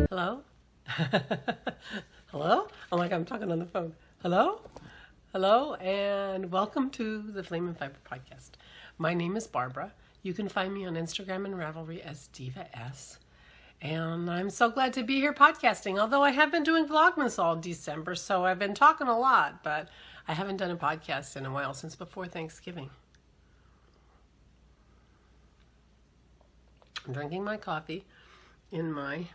Hello? Hello? I'm like, I'm talking on the phone. Hello? Hello, and welcome to the Flame and Fiber podcast. My name is Barbara. You can find me on Instagram and Ravelry as Diva S. And I'm so glad to be here podcasting, although I have been doing Vlogmas all December, so I've been talking a lot, but I haven't done a podcast in a while, since before Thanksgiving. I'm drinking my coffee in my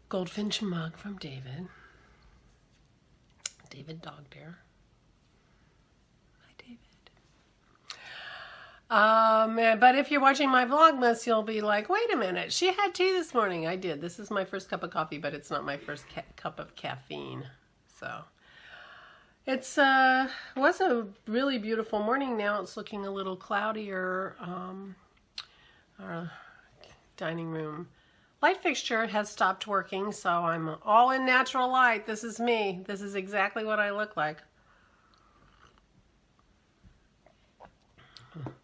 Goldfinch mug from David Dog Dare. Hi, David. But if you're watching my Vlogmas, you'll be like, wait a minute, she had tea this morning. I did. This is my first cup of coffee, but it's not my first cup of caffeine. So it's was a really beautiful morning. Now it's looking a little cloudier. Our dining room light fixture has stopped working, so I'm all in natural light. This is me. This is exactly what I look like.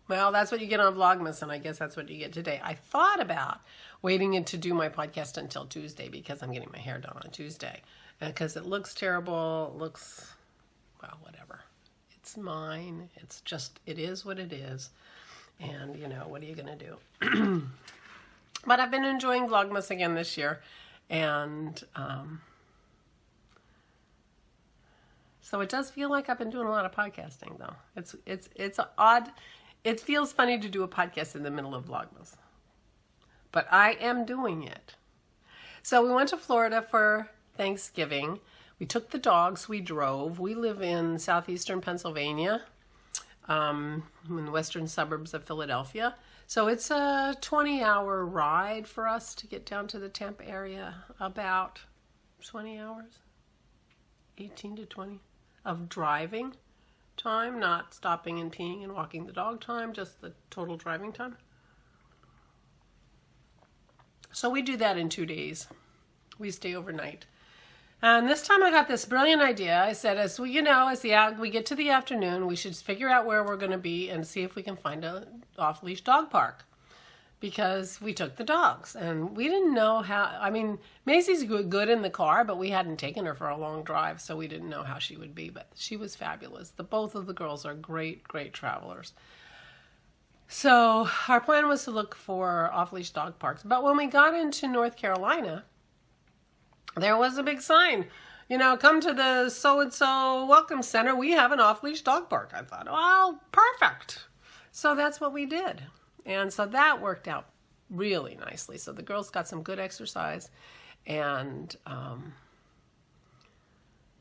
Well, that's what you get on Vlogmas, and I guess that's what you get today. I thought about waiting to do my podcast until Tuesday because I'm getting my hair done on Tuesday. And because it looks terrible, it looks, well, whatever. It's mine. It's just, it is what it is. And, you know, what are you going to do? But I've been enjoying Vlogmas again this year, and so it does feel like I've been doing a lot of podcasting, though. It's odd. It feels funny to do a podcast in the middle of Vlogmas, but I am doing it. So we went to Florida for Thanksgiving. We took the dogs. We drove. We live in southeastern Pennsylvania, in the western suburbs of Philadelphia. So it's a 20-hour ride for us to get down to the Tampa area, about 20 hours, 18 to 20 of driving time, not stopping and peeing and walking the dog time, just the total driving time. So we do that in 2 days. We stay overnight. And this time I got this brilliant idea. I said, as we get to the afternoon, we should figure out where we're going to be and see if we can find an off-leash dog park. Because we took the dogs and we didn't know how, I mean, Maisie's good in the car, but we hadn't taken her for a long drive, so we didn't know how she would be, but she was fabulous. Both of the girls are great, great travelers. So our plan was to look for off-leash dog parks. But when we got into North Carolina, there was a big sign, you know, come to the so-and-so welcome center. We have an off-leash dog park. I thought, well, perfect. So that's what we did. And so that worked out really nicely. So the girls got some good exercise, and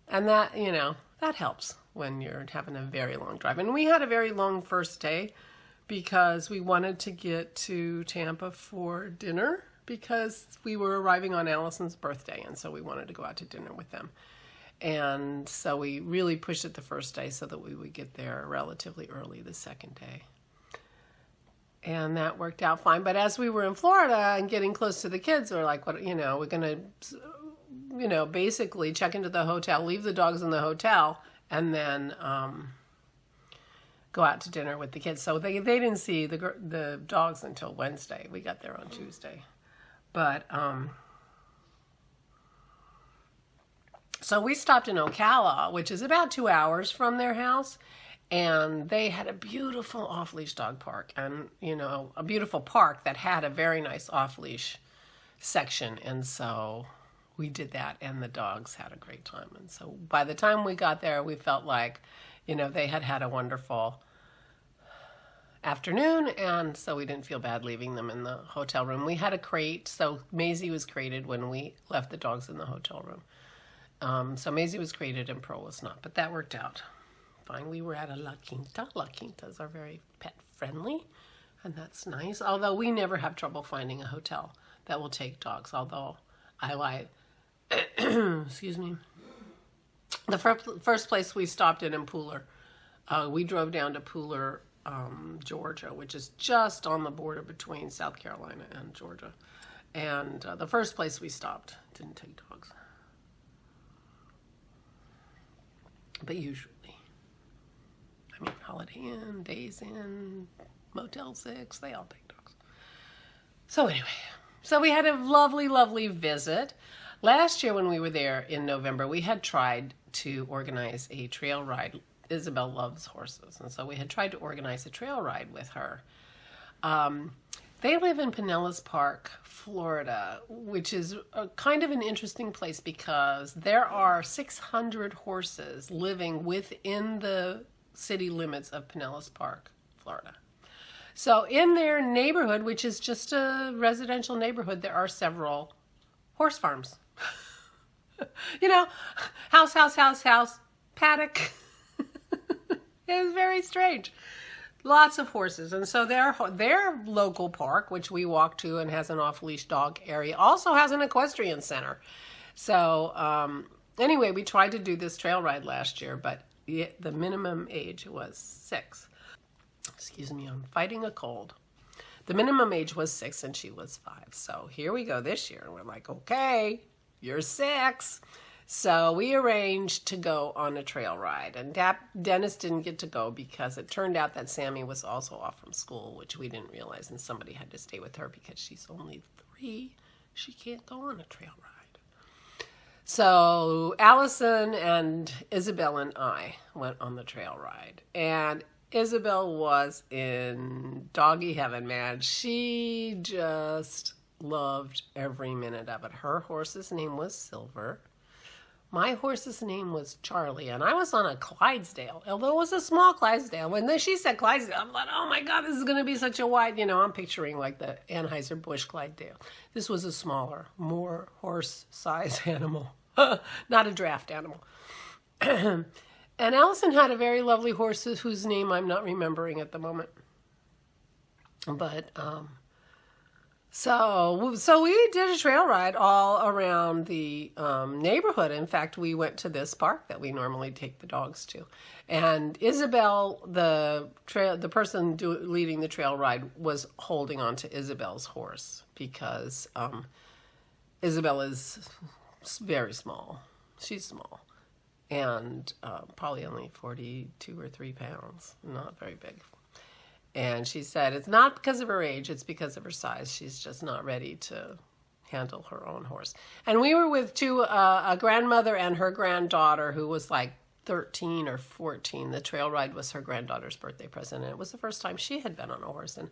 that, you know, that helps when you're having a very long drive. And we had a very long first day because we wanted to get to Tampa for dinner, because we were arriving on Allison's birthday, and so we wanted to go out to dinner with them. And so we really pushed it the first day so that we would get there relatively early the second day. And that worked out fine. But as we were in Florida and getting close to the kids, we're like, what, you know, we're going to, you know, basically check into the hotel, leave the dogs in the hotel, and then go out to dinner with the kids. So they didn't see the dogs until Wednesday. We got there on Tuesday. But, so we stopped in Ocala, which is about 2 hours from their house, and they had a beautiful off-leash dog park, and, you know, a beautiful park that had a very nice off-leash section, and so we did that, and the dogs had a great time. And so by the time we got there, we felt like, you know, they had had a wonderful afternoon, and so we didn't feel bad leaving them in the hotel room. We had a crate, so Maisie was crated when we left the dogs in the hotel room. So Maisie was crated and Pearl was not, but that worked out fine. We were at a La Quinta. La Quintas are very pet friendly, and that's nice. Although we never have trouble finding a hotel that will take dogs, although I lied. Excuse me. The first place we stopped in Pooler, we drove down to Pooler, Georgia, which is just on the border between South Carolina and Georgia. And the first place we stopped didn't take dogs. But usually, I mean, Holiday Inn, Days Inn, Motel 6, they all take dogs. So anyway, so we had a lovely, lovely visit. Last year when we were there in November, we had tried to organize a trail ride. Isabel loves horses, and so we had tried to organize a trail ride with her. They live in Pinellas Park, Florida, which is kind of an interesting place because there are 600 horses living within the city limits of Pinellas Park, Florida. So in their neighborhood, which is just a residential neighborhood, there are several horse farms. You know, house, paddock. It was very strange. Lots of horses. And so their local park, which we walk to and has an off-leash dog area, also has an equestrian center. So anyway, we tried to do this trail ride last year, but the minimum age was 6. Excuse me, I'm fighting a cold. The minimum age was 6 and she was 5. So here we go this year. And we're like, okay, you're 6. So we arranged to go on a trail ride. And Dennis didn't get to go because it turned out that Sammy was also off from school, which we didn't realize. And somebody had to stay with her because she's only 3. She can't go on a trail ride. So Allison and Isabel and I went on the trail ride. And Isabel was in doggy heaven, man. She just loved every minute of it. Her horse's name was Silver. My horse's name was Charlie, and I was on a Clydesdale, although it was a small Clydesdale. When she said Clydesdale, I'm like, oh my God, this is going to be such a wide, I'm picturing like the Anheuser-Busch Clydesdale. This was a smaller, more horse-size animal, not a draft animal. And Allison had a very lovely horse whose name I'm not remembering at the moment. But, so we did a trail ride all around the neighborhood. In fact, we went to this park that we normally take the dogs to. And Isabel, the person leading the trail ride, was holding on to Isabel's horse because Isabel is very small. She's small. And probably only 42 or 3 pounds, not very big. And she said it's not because of her age, it's because of her size. She's just not ready to handle her own horse. And we were with a grandmother and her granddaughter who was like 13 or 14. The trail ride was her granddaughter's birthday present, and it was the first time she had been on a horse. And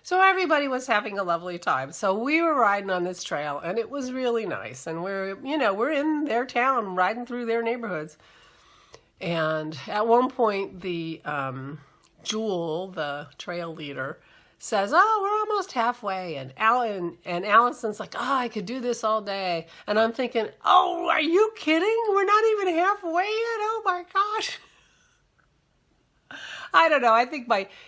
so everybody was having a lovely time. So we were riding on this trail, and it was really nice. And we're in their town, riding through their neighborhoods. And at one point, the Jewel, the trail leader, says, oh, we're almost halfway. And Allison's like, oh, I could do this all day. And I'm thinking, oh, are you kidding? We're not even halfway yet? Oh my gosh. I don't know. I think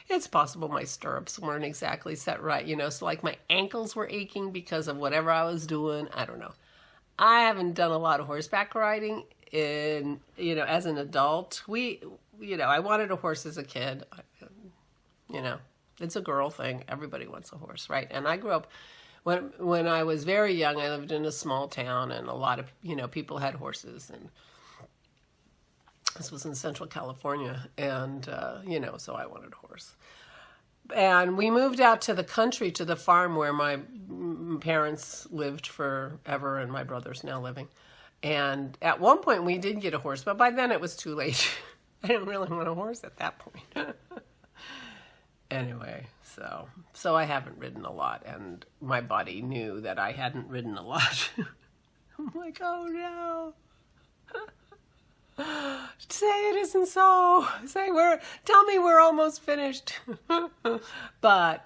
it's possible my stirrups weren't exactly set right, so like my ankles were aching because of whatever I was doing. I don't know. I haven't done a lot of horseback riding as an adult. I wanted a horse as a kid. It's a girl thing. Everybody wants a horse, right? And I grew up, when I was very young, I lived in a small town, and a lot of, people had horses, and this was in Central California, and, so I wanted a horse. And we moved out to the country, to the farm where my parents lived forever, and my brother's now living. And at one point we did get a horse, but by then it was too late. I didn't really want a horse at that point. Anyway, so I haven't ridden a lot, and my body knew that I hadn't ridden a lot. I'm like, oh no. Say it isn't so. Tell me we're almost finished. But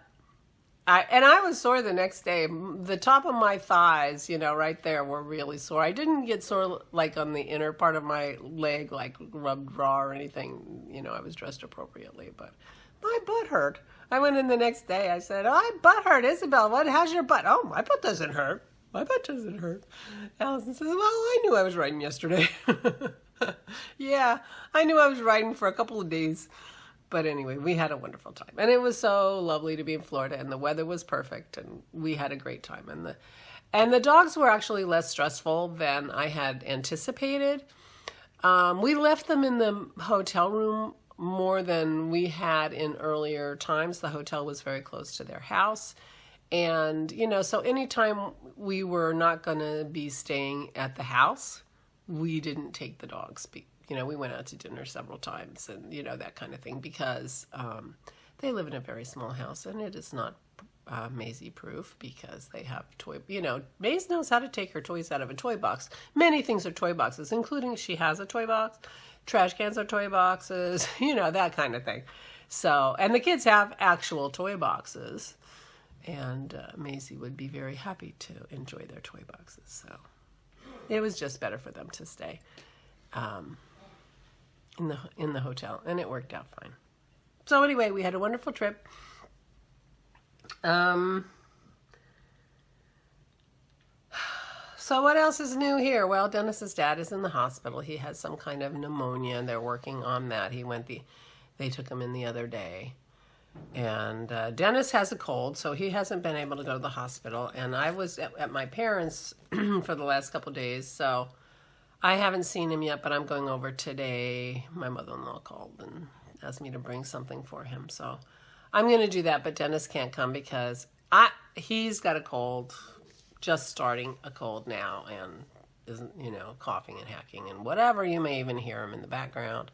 I was sore the next day. The top of my thighs, right there were really sore. I didn't get sore like on the inner part of my leg, like rubbed raw or anything. I was dressed appropriately, but my butt hurt. I went in the next day. I said, oh, my butt hurt. Isabel, how's your butt? Oh, my butt doesn't hurt. My butt doesn't hurt. Allison says, well, I knew I was riding yesterday. Yeah, I knew I was riding for a couple of days. But anyway, we had a wonderful time. And it was so lovely to be in Florida, and the weather was perfect, and we had a great time. And the dogs were actually less stressful than I had anticipated. We left them in the hotel room more than we had in earlier times. The hotel was very close to their house. And, you know, so anytime we were not going to be staying at the house, we didn't take the dogs. You know, we went out to dinner several times and, you know, that kind of thing, because they live in a very small house and it is not Maisie proof, because they have you know, Maisie knows how to take her toys out of a toy box. Many things are toy boxes, including she has a toy box. Trash cans are toy boxes, you know, that kind of thing. So, and the kids have actual toy boxes. And Maisie would be very happy to enjoy their toy boxes. So it was just better for them to stay in the hotel, and it worked out fine. So anyway, we had a wonderful trip. So what else is new here? Well, Dennis's dad is in the hospital. He has some kind of pneumonia, and they're working on that. They took him in the other day. And Dennis has a cold, so he hasn't been able to go to the hospital. And I was at my parents' for the last couple of days, so I haven't seen him yet, but I'm going over today. My mother-in-law called and asked me to bring something for him, so I'm going to do that. But Dennis can't come because he's got a cold, just starting a cold now, and isn't, you know, coughing and hacking and whatever. You may even hear him in the background.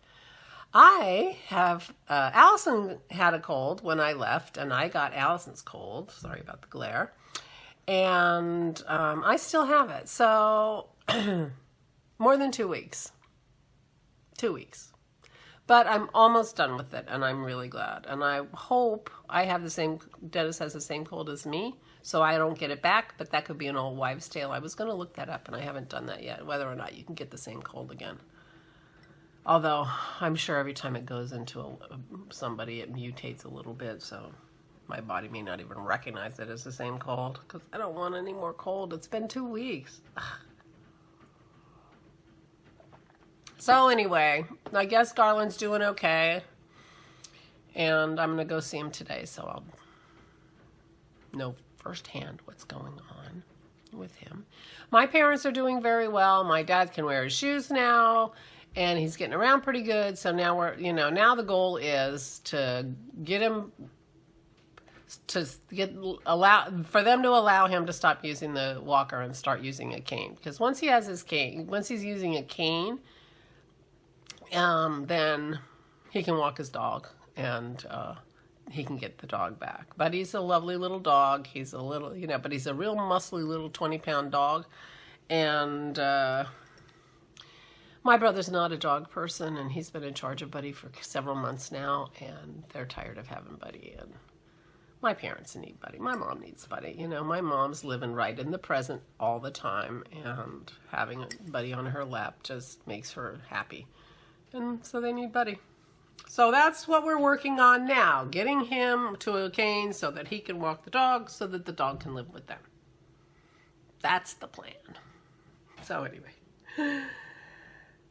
I have, Allison had a cold when I left, and I got Allison's cold. Sorry about the glare. And I still have it. So, more than 2 weeks. 2 weeks. But I'm almost done with it, and I'm really glad. And I hope Dennis has the same cold as me, so I don't get it back. But that could be an old wives' tale. I was going to look that up, and I haven't done that yet, whether or not you can get the same cold again. Although, I'm sure every time it goes into somebody, it mutates a little bit, so my body may not even recognize it as the same cold, because I don't want any more cold. It's been 2 weeks. So anyway, I guess Garland's doing okay, and I'm going to go see him today, so I'll know firsthand what's going on with him. My parents are doing very well. My dad can wear his shoes now. And he's getting around pretty good. So now now the goal is to get him for them to allow him to stop using the walker and start using a cane. Because once he has his cane, once he's using a cane, then he can walk his dog and he can get the dog back. But he's a lovely little dog. He's a little, but he's a real muscly little 20-pound dog. And my brother's not a dog person, and he's been in charge of Buddy for several months now, and they're tired of having Buddy. And my parents need Buddy. My mom needs Buddy. My mom's living right in the present all the time, and having Buddy on her lap just makes her happy. And so they need Buddy. So that's what we're working on now, getting him to a cane so that he can walk the dog, so that the dog can live with them. That's the plan. So anyway.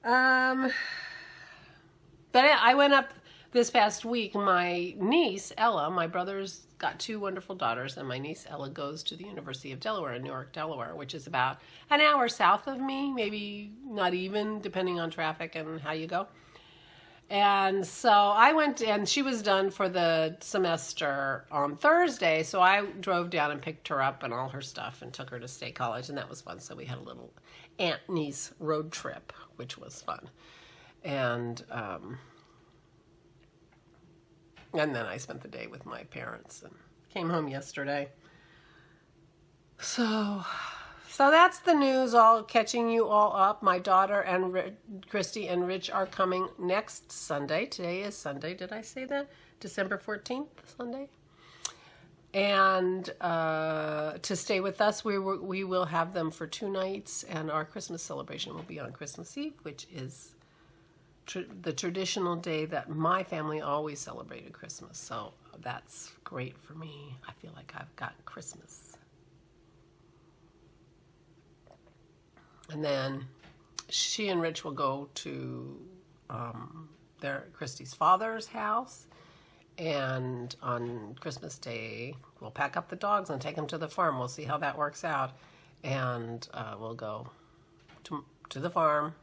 But I went up this past week. My niece, Ella, my brother's got 2 wonderful daughters, and my niece, Ella, goes to the University of Delaware in Newark, Delaware, which is about an hour south of me, maybe not even, depending on traffic and how you go. And so I went, and she was done for the semester on Thursday, so I drove down and picked her up and all her stuff and took her to State College, and that was fun. So we had a little aunt-niece road trip, which was fun. And then I spent the day with my parents and came home yesterday. So that's the news, all catching you all up. My daughter and Christy and Rich are coming next Sunday. Today is Sunday. Did I say that? December 14th, Sunday. And to stay with us, we will have them for 2 nights, and our Christmas celebration will be on Christmas Eve, which is the traditional day that my family always celebrated Christmas. So that's great for me. I feel like I've got Christmas. And then she and Rich will go to Christy's father's house. And on Christmas Day, we'll pack up the dogs and take them to the farm. We'll see how that works out. And we'll go to the farm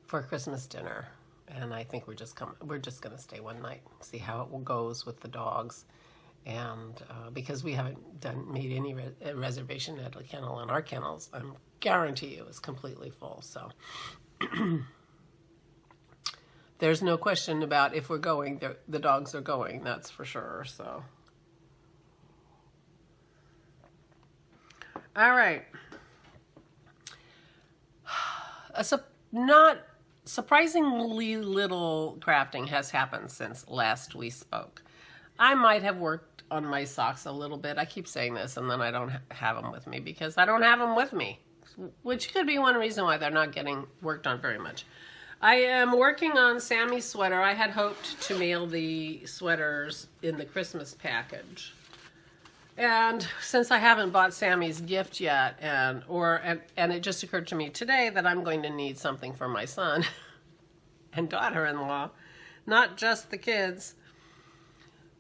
for Christmas dinner. And I think we're just going to stay one night, see how it goes with the dogs. And because we haven't made any reservation at a kennel, and our kennels, I guarantee you, is completely full. So there's no question about if we're going, the dogs are going, that's for sure. So, all right. Not surprisingly little crafting has happened since last we spoke. I might have worked on my socks a little bit. I keep saying this, and then I don't have them with me because I don't have them with me, which could be one reason why they're not getting worked on very much. I am working on Sammy's sweater. I had hoped to mail the sweaters in the Christmas package. And since I haven't bought Sammy's gift yet, and it just occurred to me today that I'm going to need something for my son and daughter-in-law, not just the kids,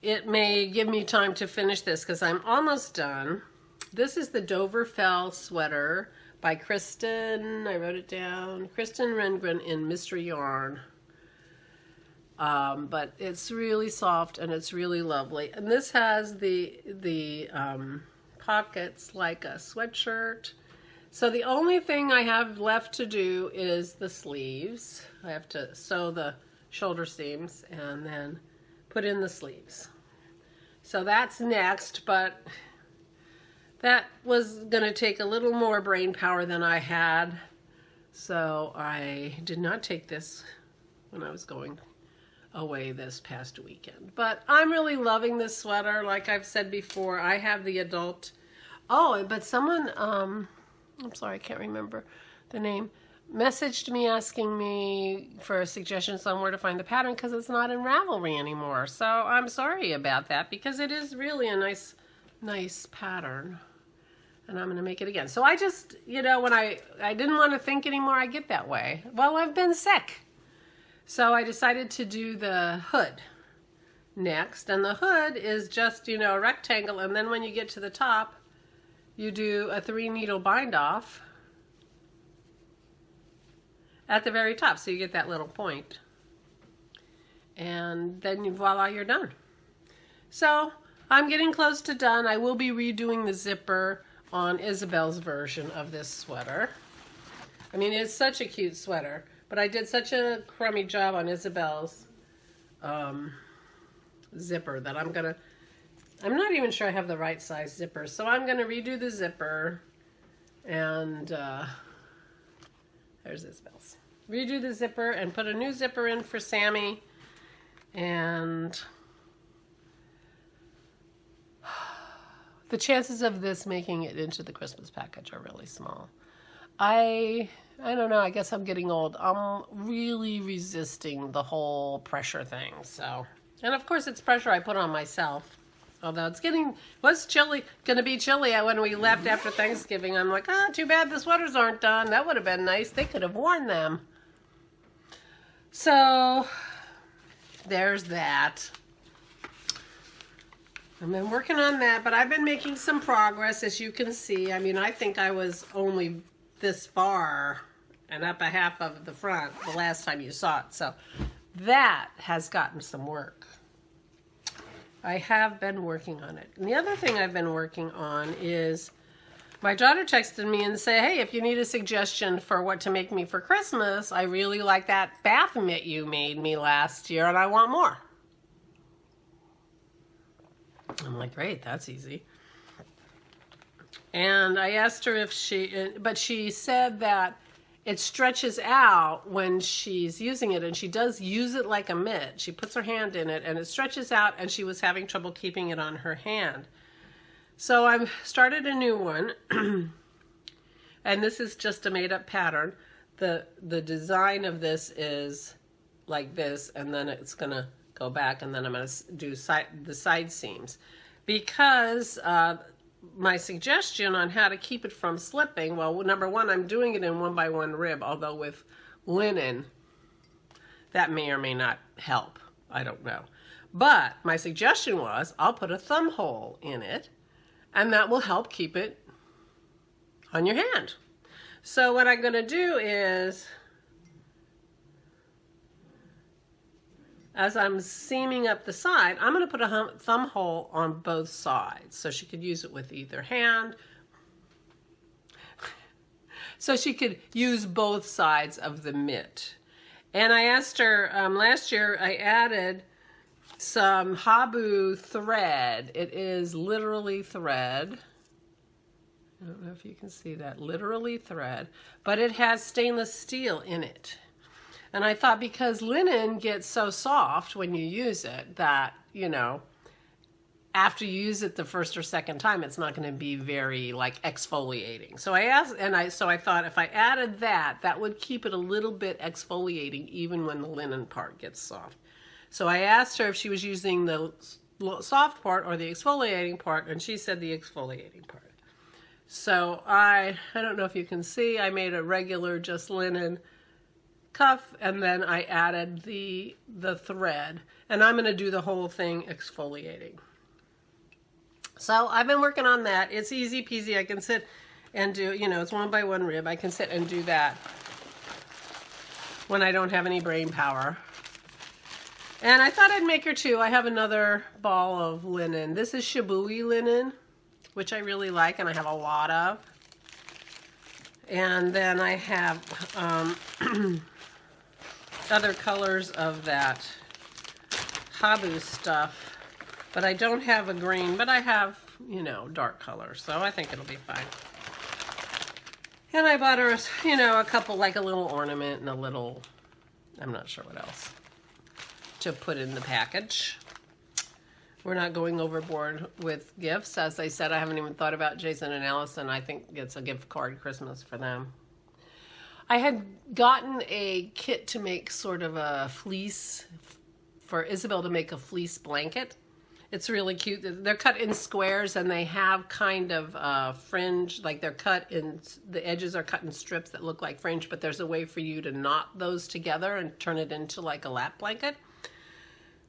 it may give me time to finish this because I'm almost done. This is the Dover Fell sweater by Kristen, I wrote it down, Kristen Rengren in Mystery Yarn. But it's really soft and it's really lovely. And this has the pockets like a sweatshirt. So the only thing I have left to do is the sleeves. I have to sew the shoulder seams and then put in the sleeves. So that's next, but that was going to take a little more brain power than I had. So I did not take this when I was going away this past weekend. But I'm really loving this sweater. Like I've said before, I have the adult. Oh, but someone, I'm sorry, I can't remember the name, messaged me asking me for suggestions on where to find the pattern because it's not in Ravelry anymore. So I'm sorry about that because it is really a nice pattern. And I'm going to make it again. So I just, you know, when I didn't want to think anymore, I get that way. Well, I've been sick. So I decided to do the hood next. And the hood is just, you know, a rectangle. And then when you get to the top, you do a 3-needle bind off at the very top. So you get that little point. And then voila, you're done. So I'm getting close to done. I will be redoing the zipper on Isabel's version of this sweater. I mean, it's such a cute sweater. But I did such a crummy job on Isabel's zipper that I'm not even sure I have the right size zipper. So I'm going to redo the zipper. And there's Isabel's. Redo the zipper and put a new zipper in for Sammy. And the chances of this making it into the Christmas package are really small. I don't know, I guess I'm getting old. I'm really resisting the whole pressure thing, so. And of course it's pressure I put on myself. Although was chilly, gonna be chilly when we left after Thanksgiving. I'm like, too bad the sweaters aren't done. That would have been nice. They could have worn them. So, there's that. I've been working on that, but I've been making some progress, as you can see. I mean, I think I was only this far and up a half of the front the last time you saw it. So that has gotten some work. I have been working on it. And the other thing I've been working on is my daughter texted me and said, hey, if you need a suggestion for what to make me for Christmas, I really like that bath mitt you made me last year and I want more. I'm like, great, that's easy. And I asked her if but she said that it stretches out when she's using it, and she does use it like a mitt. She puts her hand in it, and it stretches out, and she was having trouble keeping it on her hand. So I've started a new one, and this is just a made-up pattern. The design of this is like this, and then it's going to go back, and then I'm going to do the side seams. Because my suggestion on how to keep it from slipping, well, number one, I'm doing it in 1x1 rib, although with linen, that may or may not help. I don't know. But my suggestion was, I'll put a thumb hole in it, and that will help keep it on your hand. So what I'm going to do is as I'm seaming up the side, I'm going to put a thumb hole on both sides so she could use it with either hand. So she could use both sides of the mitt. And I asked her, last year I added some Habu thread. It is literally thread. I don't know if you can see that, literally thread, but it has stainless steel in it. And I thought because linen gets so soft when you use it that, you know, after you use it the first or second time, it's not going to be very like exfoliating. So I asked, and I thought if I added that, that would keep it a little bit exfoliating even when the linen part gets soft. So I asked her if she was using the soft part or the exfoliating part, and she said the exfoliating part. So I don't know if you can see, I made a regular just linen cuff, and then I added the thread, and I'm going to do the whole thing exfoliating. So I've been working on that. It's easy peasy. I can sit and do, you know, it's 1 by 1 rib. I can sit and do that when I don't have any brain power. And I thought I'd make her too. I have another ball of linen. This is Shibui linen, which I really like, and I have a lot of. And then I have other colors of that Habu stuff, but I don't have a green, but I have, you know, dark colors, so I think it'll be fine. And I bought her, you know, a couple, like a little ornament and a little, I'm not sure what else, to put in the package. We're not going overboard with gifts. As I said, I haven't even thought about Jason and Allison. I think it's a gift card Christmas for them. I had gotten a kit to make sort of a fleece, for Isabel to make a fleece blanket. It's really cute. They're cut in squares, and they have kind of fringe, like they're cut in, the edges are cut in strips that look like fringe, but there's a way for you to knot those together and turn it into like a lap blanket,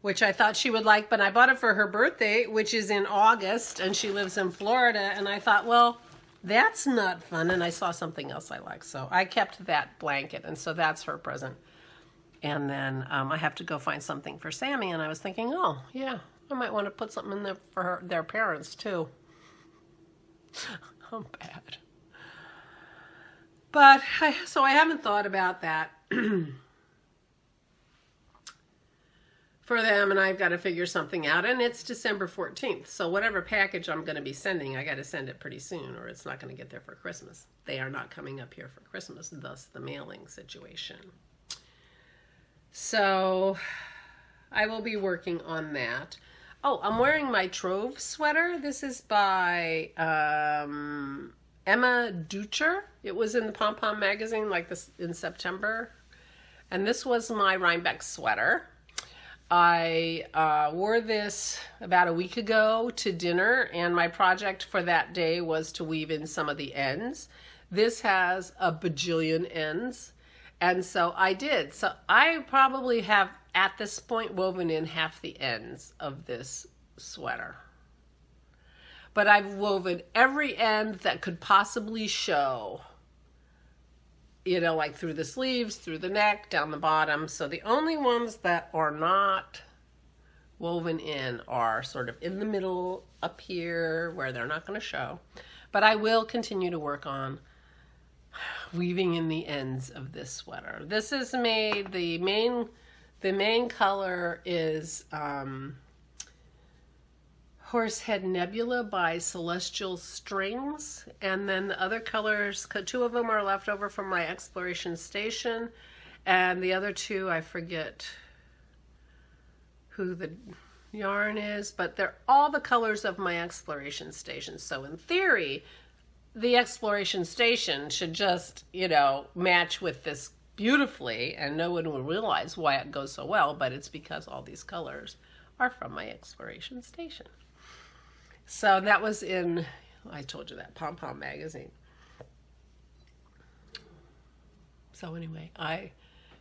which I thought she would like. But I bought it for her birthday, which is in August, and she lives in Florida, and I thought, well, that's not fun, and I saw something else I like, so I kept that blanket, and so that's her present. And then I have to go find something for Sammy, and I was thinking, oh, yeah, I might want to put something in there for their parents, too. I'm bad. But, so I haven't thought about that for them, and I've got to figure something out, and it's December 14th, so whatever package I'm going to be sending, I got to send it pretty soon, or it's not going to get there for Christmas. They are not coming up here for Christmas, thus the mailing situation. So I will be working on that. Oh, I'm wearing my Trove sweater. This is by Emma Ducher. It was in the Pom Pom magazine like this in September, and this was my Rhinebeck sweater. I wore this about a week ago to dinner, and my project for that day was to weave in some of the ends. This has a bajillion ends, and so I did. So I probably have, at this point, woven in half the ends of this sweater. But I've woven every end that could possibly show, you know, like through the sleeves, through the neck, down the bottom. So the only ones that are not woven in are sort of in the middle up here where they're not going to show. But I will continue to work on weaving in the ends of this sweater. This is made, the main color is Horsehead Nebula by Celestial Strings, and then the other colors, 2 of them are left over from my exploration station, and the other 2, I forget who the yarn is, but they're all the colors of my exploration station. So in theory, the exploration station should just, you know, match with this beautifully, and no one will realize why it goes so well, but it's because all these colors are from my exploration station. So that was in, I told you that, Pom Pom magazine. So anyway, I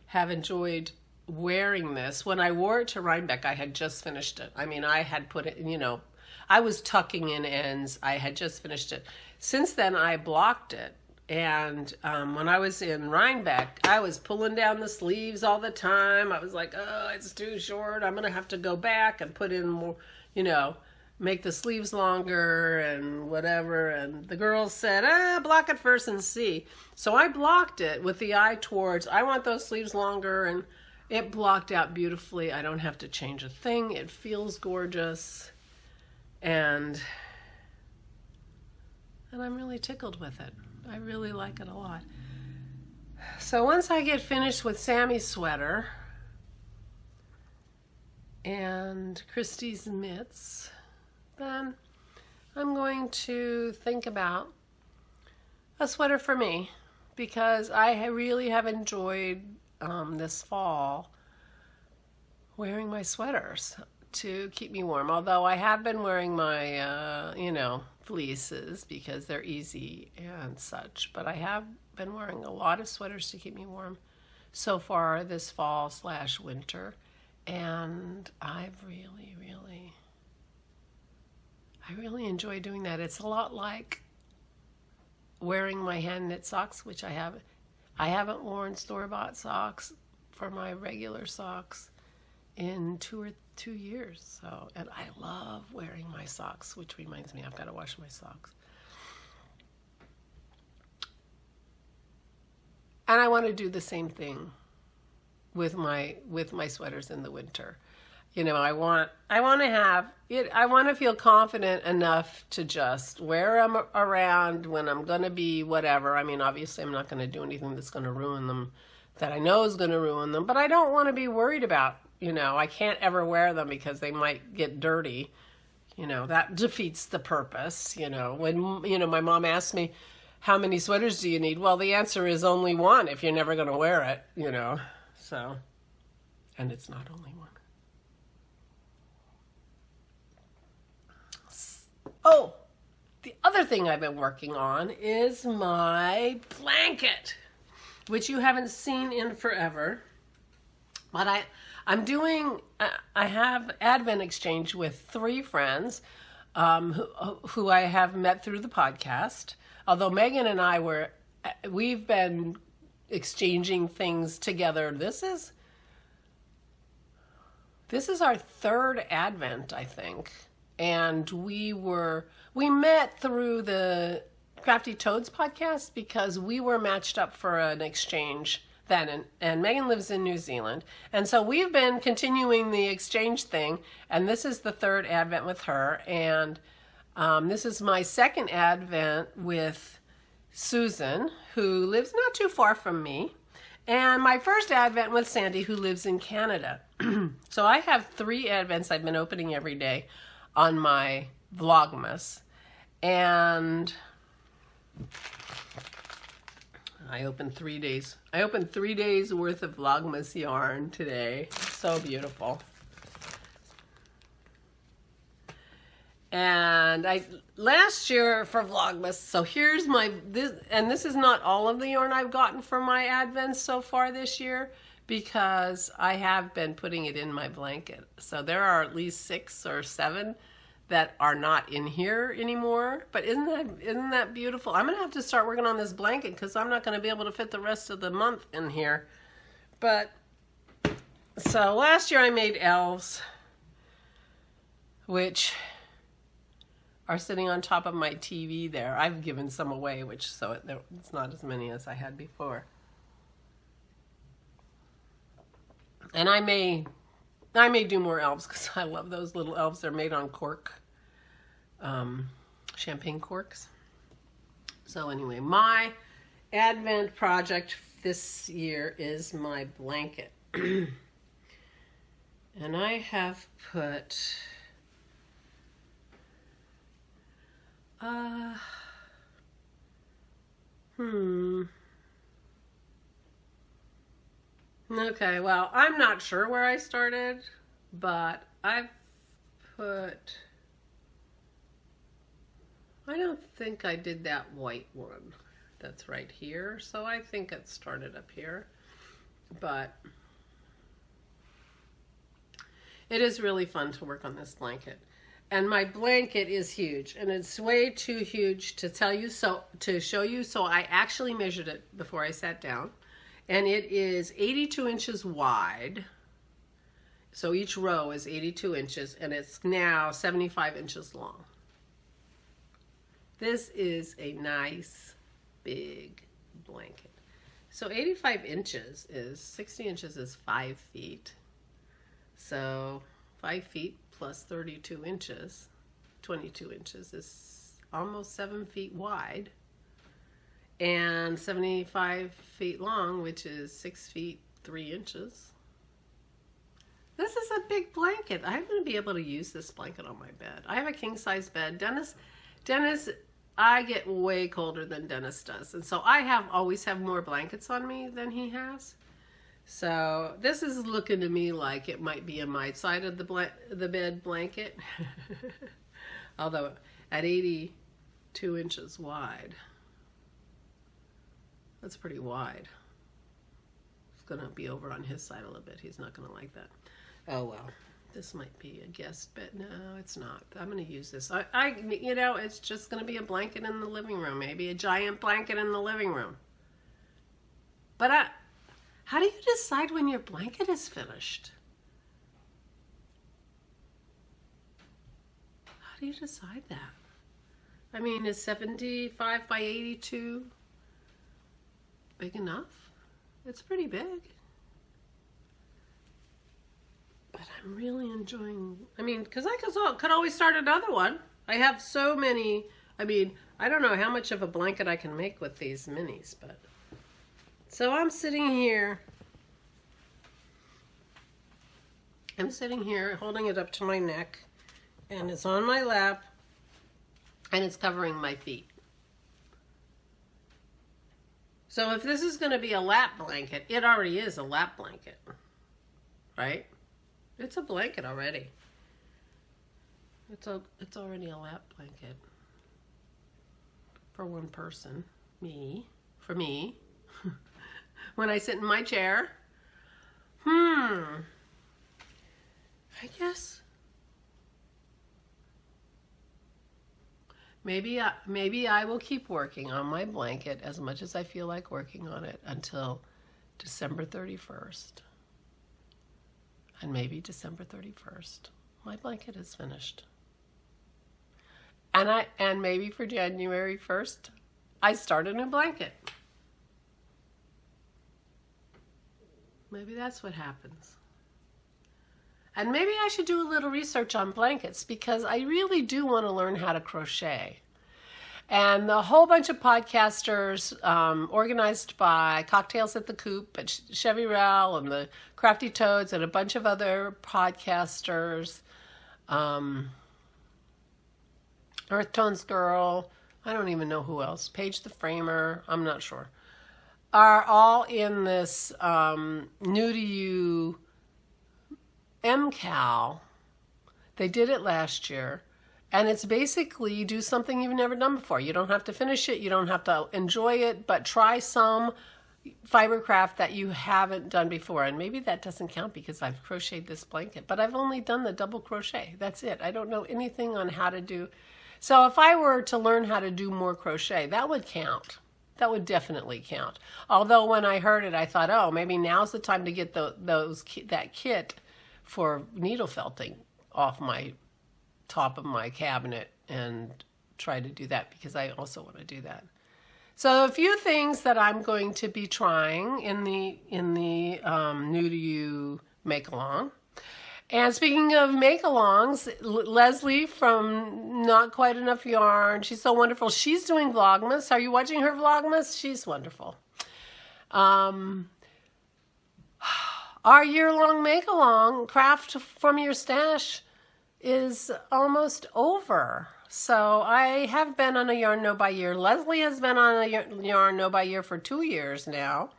have enjoyed wearing this. When I wore it to Rhinebeck, I had just finished it. I mean, I had put it, you know, I was tucking in ends. I had just finished it. Since then, I blocked it And when I was in Rhinebeck, I was pulling down the sleeves all the time. I was like, oh, it's too short. I'm going to have to go back and put in more, you know, make the sleeves longer and whatever. And the girls said, block it first and see. So I blocked it with the eye towards, I want those sleeves longer, and it blocked out beautifully. I don't have to change a thing. It feels gorgeous. And I'm really tickled with it. I really like it a lot. So once I get finished with Sammy's sweater and Christy's mitts, then I'm going to think about a sweater for me, because I really have enjoyed this fall wearing my sweaters to keep me warm. Although I have been wearing my, you know, fleeces because they're easy and such. But I have been wearing a lot of sweaters to keep me warm so far this fall / winter. And I really enjoy doing that. It's a lot like wearing my hand knit socks, which I haven't worn store-bought socks for my regular socks in 2 years. So, and I love wearing my socks, which reminds me I've got to wash my socks. And I want to do the same thing with my sweaters in the winter. You know, I want to have it. I want to feel confident enough to just wear them around when I'm going to be whatever. I mean, obviously I'm not going to do anything that's going to ruin them, that I know is going to ruin them, but I don't want to be worried about, you know, I can't ever wear them because they might get dirty. You know, that defeats the purpose. You know, when, you know, my mom asked me, how many sweaters do you need? Well, the answer is only one if you're never going to wear it, you know, so, and it's not only one. Oh, the other thing I've been working on is my blanket, which you haven't seen in forever. But I have Advent exchange with 3 friends who I have met through the podcast. Although Megan and I we've been exchanging things together. This is our 3rd Advent, I think. And we met through the Crafty Toads podcast because we were matched up for an exchange then, and Megan lives in New Zealand. And so we've been continuing the exchange thing, and this is the 3rd Advent with her. And this is my 2nd Advent with Susan, who lives not too far from me, and my 1st Advent with Sandy, who lives in Canada. So I have 3 Advents I've been opening every day on my Vlogmas, and I opened 3 days. I opened 3 days worth of Vlogmas yarn today. So beautiful. And last year for Vlogmas, so here's this is not all of the yarn I've gotten for my Advents so far this year, because I have been putting it in my blanket. So there are at least 6 or 7 that are not in here anymore. But isn't that beautiful? I'm gonna have to start working on this blanket because I'm not gonna be able to fit the rest of the month in here. But so last year I made elves, which are sitting on top of my TV there. I've given some away, so it's not as many as I had before. And I may do more elves because I love those little elves. They're made on cork, champagne corks. So anyway, my Advent project this year is my blanket. And I have put okay, well, I'm not sure where I started, but I've put, I don't think I did that white one that's right here, so I think it started up here. But it is really fun to work on this blanket. And my blanket is huge, and it's way too huge to tell you, so to show you. So I actually measured it before I sat down, and it is 82 inches wide. So each row is 82 inches, and it's now 75 inches long. This is a nice big blanket. So 85 inches is 60 inches is 5 feet. So 5 feet plus 32 inches, 22 inches is almost 7 feet wide, and 75 feet long, which is 6 feet 3 inches. This is a big blanket. I'm going to be able to use this blanket on my bed. I have a king size bed. Dennis, I get way colder than Dennis does, and so I always have more blankets on me than he has. So this is looking to me like it might be in my side of the bed blanket. Although at 82 inches wide, that's pretty wide. It's going to be over on his side a little bit. He's not going to like that. Oh well, this might be a guest bed. No, it's not. I'm going to use this. You know, it's just going to be a blanket in the living room. Maybe a giant blanket in the living room. But how do you decide when your blanket is finished? How do you decide that? I mean, is 75 by 82 big enough? It's pretty big. But I'm really enjoying, I mean, because I could always start another one. I have so many, I mean, I don't know how much of a blanket I can make with these minis, but. So I'm sitting here holding it up to my neck, and it's on my lap, and it's covering my feet. So if this is going to be a lap blanket, it already is a lap blanket, right? It's a blanket already. It's already a lap blanket for one person, for me. When I sit in my chair, I guess maybe I will keep working on my blanket as much as I feel like working on it until December 31st. And maybe December 31st, my blanket is finished. And maybe for January 1st, I start a new blanket. Maybe that's what happens. And maybe I should do a little research on blankets, because I really do want to learn how to crochet. And the whole bunch of podcasters organized by Cocktails at the Coop and Chevy Rell and the Crafty Toads and a bunch of other podcasters, Earth Tones Girl, I don't even know who else, Paige the Framer, I'm not sure, are all in this New to You KAL. They did it last year. And it's basically, you do something you've never done before. You don't have to finish it. You don't have to enjoy it. But try some fiber craft that you haven't done before. And maybe that doesn't count because I've crocheted this blanket. But I've only done the double crochet. That's it. I don't know anything on how to do. So if I were to learn how to do more crochet, that would count. That would definitely count. Although when I heard it, I thought, oh, maybe now's the time to get that kit for needle felting off my top of my cabinet and try to do that, because I also want to do that. So a few things that I'm going to be trying in the New to You make-along. And speaking of make-alongs, Leslie from Not Quite Enough Yarn, she's so wonderful. She's doing Vlogmas. Are you watching her Vlogmas? She's wonderful. Our year-long make-along, Craft from Your Stash, is almost over. So I have been on a Yarn No by Year. Leslie has been on a Yarn No by Year for 2 years now.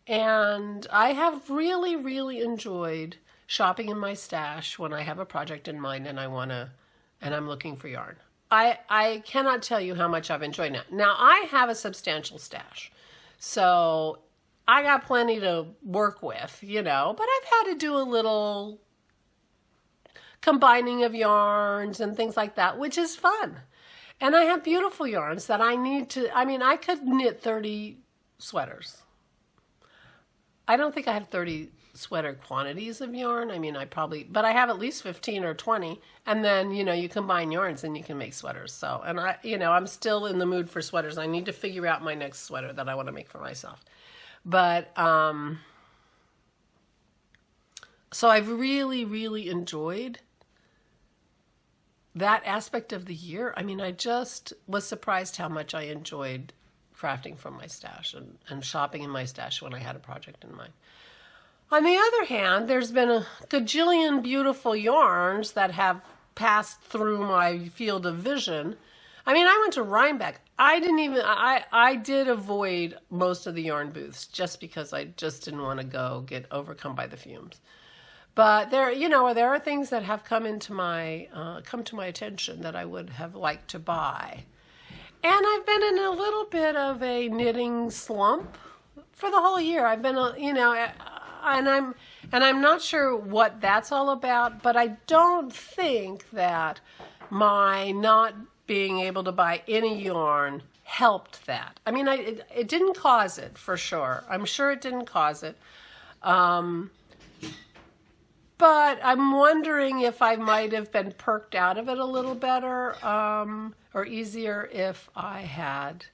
And I have really, really enjoyed shopping in my stash when I have a project in mind and I'm looking for yarn. I cannot tell you how much I've enjoyed it. Now I have a substantial stash, so I got plenty to work with, you know, but I've had to do a little combining of yarns and things like that, which is fun. And I have beautiful yarns that I need to, I mean, I could knit 30 sweaters. I don't think I have 30 sweater quantities of yarn. I mean, but I have at least 15 or 20. And then, you know, you combine yarns and you can make sweaters. So, and I'm still in the mood for sweaters. I need to figure out my next sweater that I want to make for myself. But, so I've really, really enjoyed that aspect of the year. I mean, I just was surprised how much I enjoyed crafting from my stash and shopping in my stash when I had a project in mind. On the other hand, there's been a gajillion beautiful yarns that have passed through my field of vision. I mean, I went to Rhinebeck. I did avoid most of the yarn booths just because I just didn't want to get overcome by the fumes. But there are things that have come to my attention that I would have liked to buy. And I've been in a little bit of a knitting slump for the whole year. I've been, and I'm not sure what that's all about, but I don't think that my not being able to buy any yarn helped that. I mean, it didn't cause it, for sure. I'm sure it didn't cause it. But I'm wondering if I might have been perked out of it a little better or easier if I had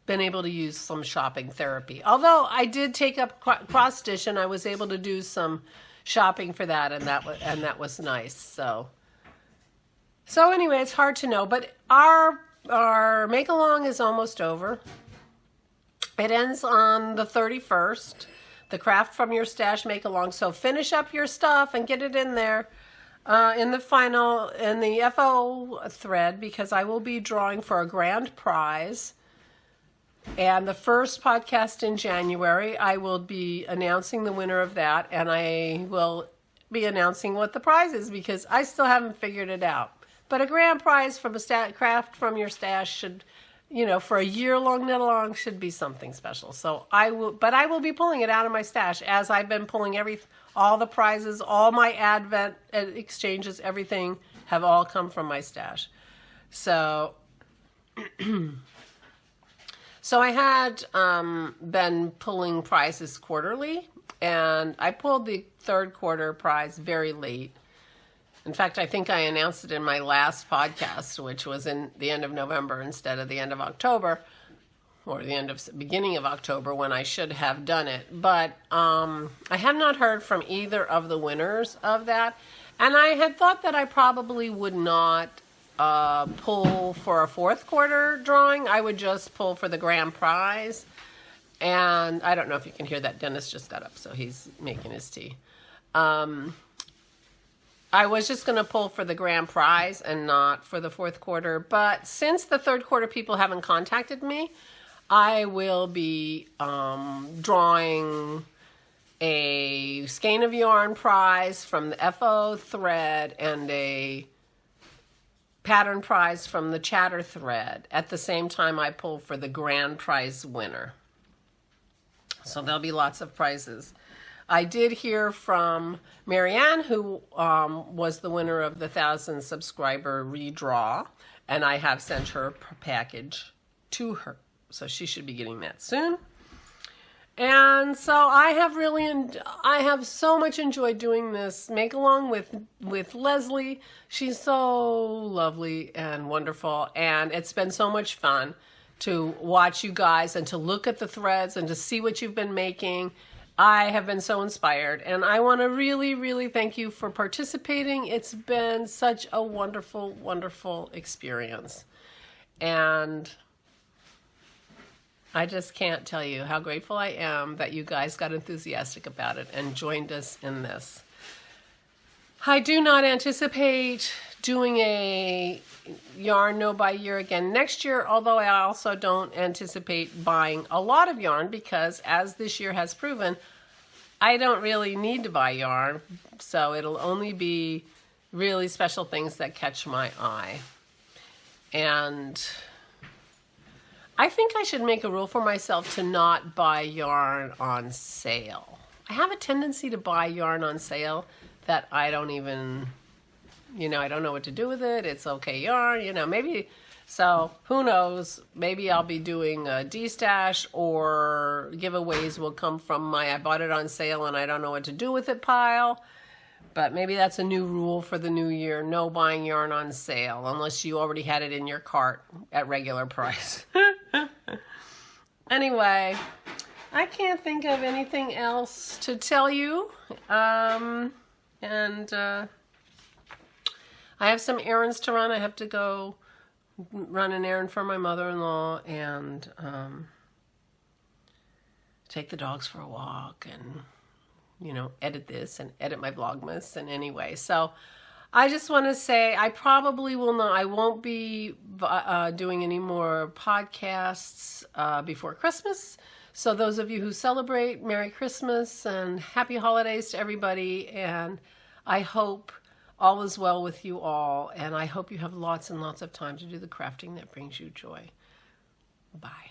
been able to use some shopping therapy. Although I did take up cross stitch and I was able to do some shopping for that, and that was nice. So anyway, it's hard to know. But our make along is almost over. It ends on the 31st. The Craft from Your Stash make along. So finish up your stuff and get it in there in the FO thread, because I will be drawing for a grand prize. And the first podcast in January, I will be announcing the winner of that, and I will be announcing what the prize is because I still haven't figured it out. But a grand prize from a Craft from Your Stash should, for a year-long knit-along should be something special. So I will be pulling it out of my stash as I've been pulling all the prizes, all my advent exchanges, everything have all come from my stash. So, so I had been pulling prizes quarterly, and I pulled the third quarter prize very late. In fact, I think I announced it in my last podcast, which was in the end of November instead of the end of October, or the beginning of October when I should have done it. But I have not heard from either of the winners of that. And I had thought that I probably would not pull for a fourth quarter drawing. I would just pull for the grand prize. And I don't know if you can hear that. Dennis just got up, so he's making his tea. I was just going to pull for the grand prize and not for the fourth quarter. But since the third quarter people haven't contacted me, I will be drawing a skein of yarn prize from the FO thread and a pattern prize from the chatter thread at the same time I pull for the grand prize winner. So there'll be lots of prizes. I did hear from Marianne, who was the winner of the 1,000 subscriber redraw, and I have sent her a package to her. So she should be getting that soon. And so I have so much enjoyed doing this make along with Leslie. She's so lovely and wonderful, and it's been so much fun to watch you guys and to look at the threads and to see what you've been making. I have been so inspired, and I want to really, really thank you for participating. It's been such a wonderful, wonderful experience. And I just can't tell you how grateful I am that you guys got enthusiastic about it and joined us in this. I do not anticipate doing a yarn no buy year again next year, although I also don't anticipate buying a lot of yarn because, as this year has proven, I don't really need to buy yarn, so it'll only be really special things that catch my eye. And I think I should make a rule for myself to not buy yarn on sale. I have a tendency to buy yarn on sale that I don't even, you know, I don't know what to do with it. It's okay yarn, you know, maybe, so who knows, maybe I'll be doing a D-stash, or giveaways will come from my I bought it on sale and I don't know what to do with it pile. But maybe that's a new rule for the new year. No buying yarn on sale unless you already had it in your cart at regular price. Anyway, I can't think of anything else to tell you. I have some errands to run. I have to go run an errand for my mother-in-law and take the dogs for a walk and, you know, edit this and edit my Vlogmas. And anyway, so I just want to say I probably will not, I won't be doing any more podcasts before Christmas. So those of you who celebrate, Merry Christmas and Happy Holidays to everybody. And I hope all is well with you all. And I hope you have lots and lots of time to do the crafting that brings you joy. Bye.